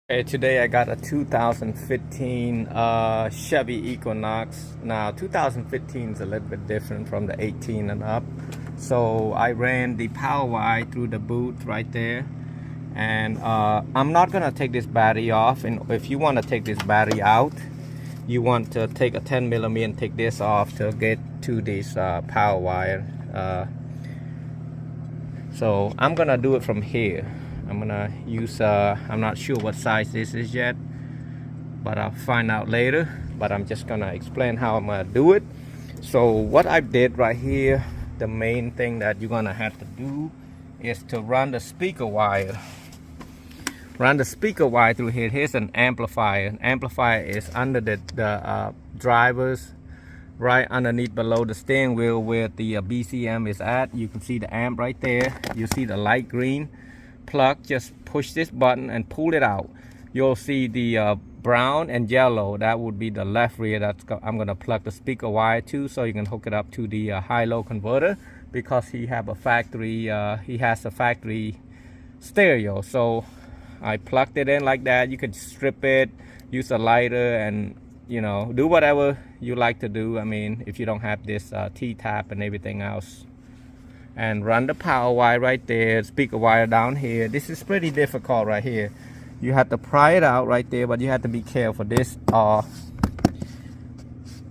Okay, today I got a 2015 Chevy Equinox. Now 2015 is a little bit different from the 18 and up. So I ran the power wire through the boot right there. And I'm not gonna take this battery off. And if you want to take this battery out, you want to take a 10 millimeter and take this off to get to this power wire. So I'm gonna do it from here. I'm gonna use I'm not sure what size this is yet, but I'll find out later. But I'm just gonna explain how I'm gonna do it. So what I did right here, the main thing that you're gonna have to do is to run the speaker wire. Run the speaker wire through here. Here's an amplifier. An amplifier is under the drivers, right underneath below the steering wheel where the BCM is at. You can see the amp right there. You see the light green plug. Just push this button and pull it out. You'll see the brown and yellow. That would be the left rear. I'm gonna plug the speaker wire to, so you can hook it up to the high-low converter, because he has a factory stereo. So I plugged it in like that. You could strip it, use a lighter, and do whatever you like to do. I mean, if you don't have this T-tap and everything else. And run the power wire right there, speaker wire down here. This is pretty difficult right here. You have to pry it out right there, but you have to be careful. This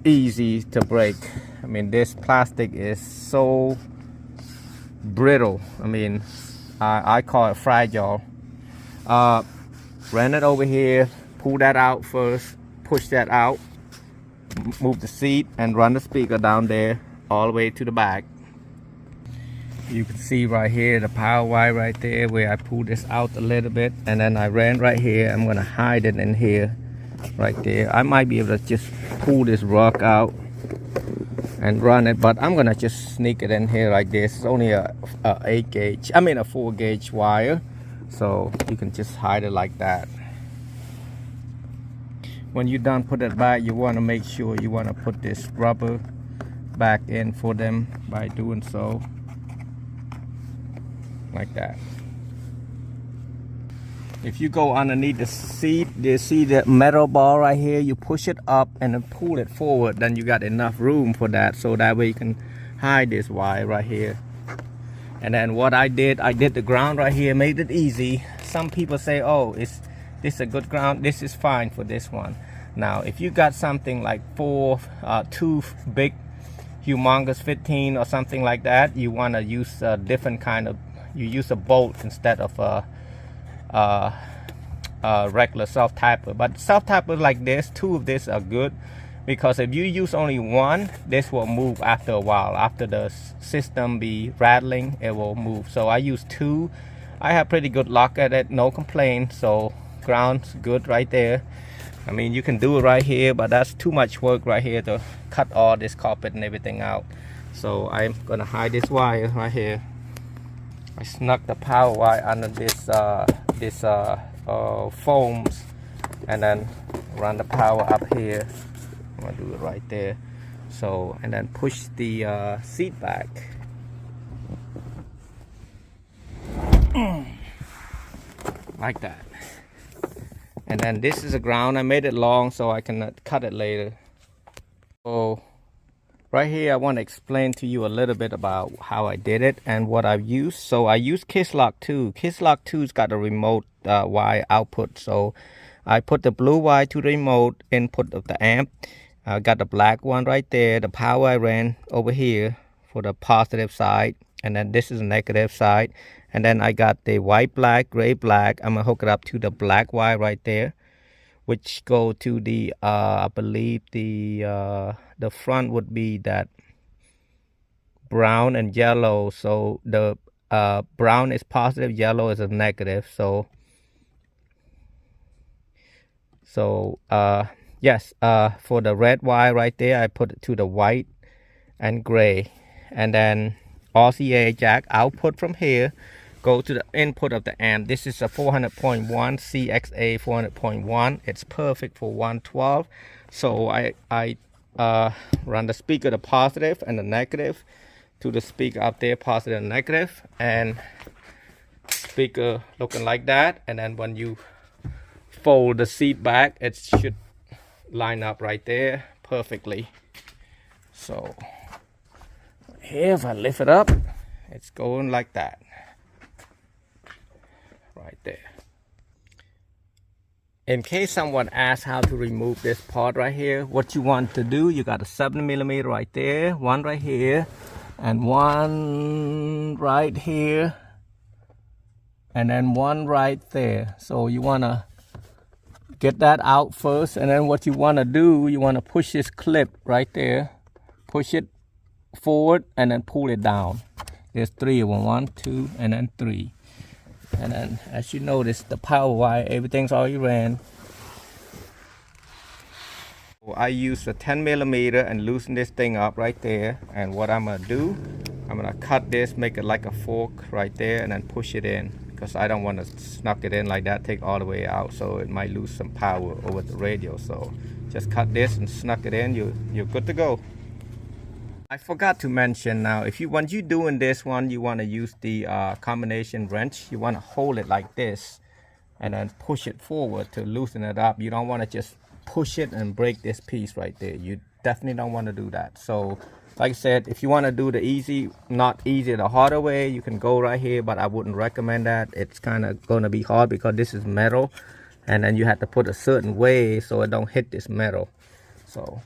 easy to break. I mean, this plastic is so brittle. I mean, I call it fragile. Run it over here, pull that out first, push that out, move the seat, and run the speaker down there all the way to the back. You can see right here the power wire right there where I pulled this out a little bit, and then I ran right here. I'm gonna hide it in here right there. I might be able to just pull this rug out and run it, but I'm gonna just sneak it in here like this. It's only a 4 gauge wire, so you can just hide it like that. When you're done put it back, you want to make sure you want to put this rubber back in for them by doing so, like that. If you go underneath the seat, you see the metal ball right here. You push it up and then pull it forward, then you got enough room for that, so that way you can hide this wire right here. And then what I did the ground right here, made it easy. Some people say, oh, is this a good ground? This is fine for this one. Now if you got something like two big humongous 15 or something like that, you want to use a different kind of, you use a bolt instead of a regular self-tapper. But self-tappers like this, 2 of this are good, because if you use only one, this will move after a while. After the system be rattling, it will move. So I use 2. I have pretty good luck at it, no complaint. So ground's good right there. I mean, you can do it right here, but that's too much work right here to cut all this carpet and everything out. So I'm gonna hide this wire right here. I snuck the power wire under this foams, and then run the power up here. I'm gonna do it right there. So, and then push the seat back. Like that. And then this is a ground. I made it long so I can cut it later. So right here I want to explain to you a little bit about how I did it and what I've used. So I used Lock 2. Lock 2's got a remote wire output. So I put the blue wire to the remote input of the amp. I got the black one right there. The power I ran over here for the positive side, and then this is the negative side. And then I got the white, black, gray, black. I'm gonna hook it up to the black wire right there, which go to the I believe the front would be that brown and yellow. So the brown is positive, yellow is a negative. So yes, for the red wire right there, I put it to the white and gray. And then RCA jack output from here go to the input of the amp. This is a 400.1 CXA 400.1. It's perfect for 112. So I run the speaker, the positive and the negative, to the speaker up there, positive and negative, and speaker looking like that. And then when you fold the seat back, it should line up right there perfectly. So here, if I lift it up, it's going like that right there. In case someone asks how to remove this part right here, what you want to do, you got a 7mm right there, one right here, and one right here, and then one right there. So you want to get that out first, and then what you want to do, you want to push this clip right there, push it forward, and then pull it down. There's 3 of them, 1, 2, and then 3. And then as you notice, the power wire, everything's already ran. I use a 10mm and loosen this thing up right there. And what I'm gonna do, I'm gonna cut this, make it like a fork right there, and then push it in, because I don't want to snuck it in like that, take all the way out, so it might lose some power over the radio. So just cut this and snuck it in, you're good to go. I forgot to mention, now if you, when you're doing this one, you want to use the combination wrench. You want to hold it like this and then push it forward to loosen it up. You don't want to just push it and break this piece right there. You definitely don't want to do that. So like I said, if you want to do the easy, not easy, the harder way, you can go right here, but I wouldn't recommend that. It's kind of going to be hard because this is metal, and then you have to put a certain way so it don't hit this metal. So